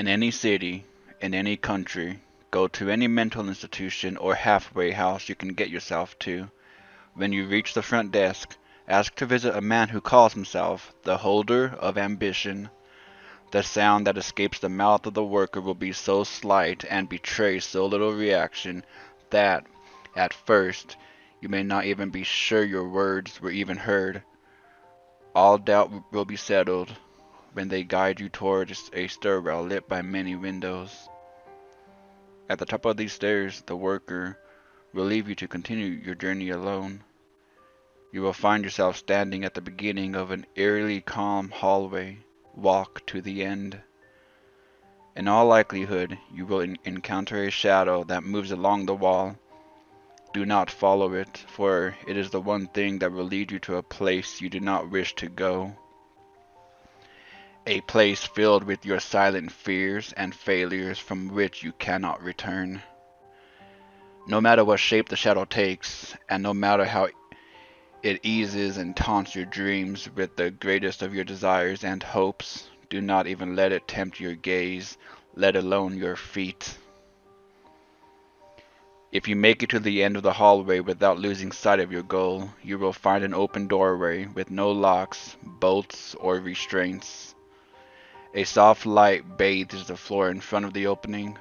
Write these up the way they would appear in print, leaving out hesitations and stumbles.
In any city, in any country, go to any mental institution or halfway house you can get yourself to. When you reach the front desk, ask to visit a man who calls himself the holder of ambition. The sound that escapes the mouth of the worker will be so slight and betray so little reaction that, at first, you may not even be sure your words were even heard. All doubt will be settled when they guide you towards a stairwell lit by many windows. At the top of these stairs, the worker will leave you to continue your journey alone. You will find yourself standing at the beginning of an eerily calm hallway. Walk to the end. In all likelihood, you will encounter a shadow that moves along the wall. Do not follow it, for it is the one thing that will lead you to a place you do not wish to go. A place filled with your silent fears and failures from which you cannot return. No matter what shape the shadow takes, and no matter how it eases and taunts your dreams with the greatest of your desires and hopes, do not even let it tempt your gaze, let alone your feet. If you make it to the end of the hallway without losing sight of your goal, you will find an open doorway with no locks, bolts, or restraints. A soft light bathes the floor in front of the opening.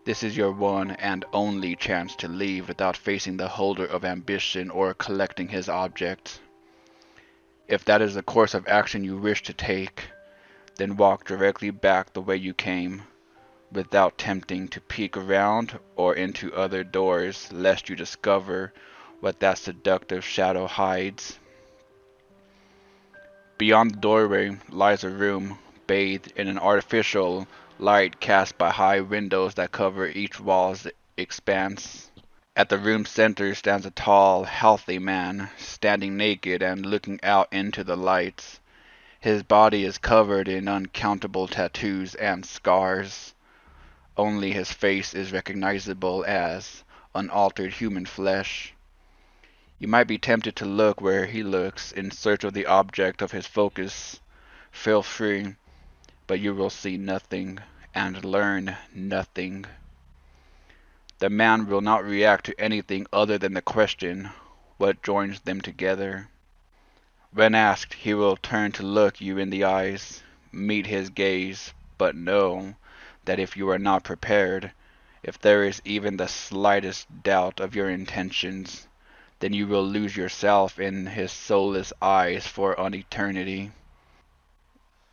This is your one and only chance to leave without facing the holder of ambition or collecting his object. If that is the course of action you wish to take, then walk directly back the way you came, without attempting to peek around or into other doors, lest you discover what that seductive shadow hides. Beyond the doorway lies a room bathed in an artificial light cast by high windows that cover each wall's expanse. At the room's center stands a tall, healthy man, standing naked and looking out into the lights. His body is covered in uncountable tattoos and scars. Only his face is recognizable as unaltered human flesh. You might be tempted to look where he looks in search of the object of his focus. Feel free, but you will see nothing and learn nothing. The man will not react to anything other than the question, what joins them together? When asked, he will turn to look you in the eyes, meet his gaze, but know that if you are not prepared, if there is even the slightest doubt of your intentions, then you will lose yourself in his soulless eyes for an eternity.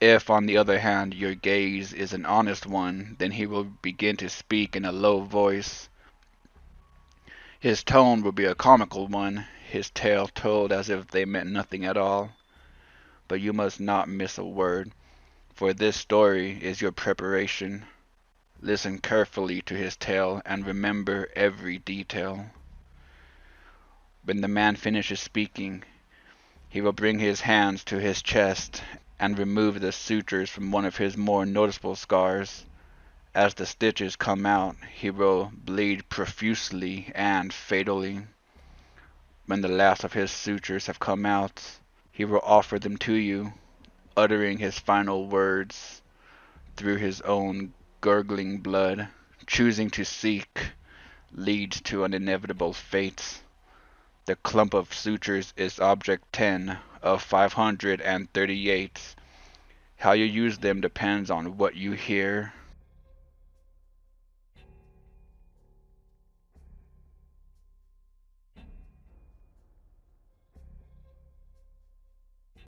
If, on the other hand, your gaze is an honest one, then he will begin to speak in a low voice. His tone will be a comical one, his tale told as if they meant nothing at all. But you must not miss a word, for this story is your preparation. Listen carefully to his tale and remember every detail. When the man finishes speaking, he will bring his hands to his chest and remove the sutures from one of his more noticeable scars. As the stitches come out, he will bleed profusely and fatally. When the last of his sutures have come out, he will offer them to you, uttering his final words through his own gurgling blood. Choosing to seek leads to an inevitable fate. The clump of sutures is object 10 of 538. How you use them depends on what you hear.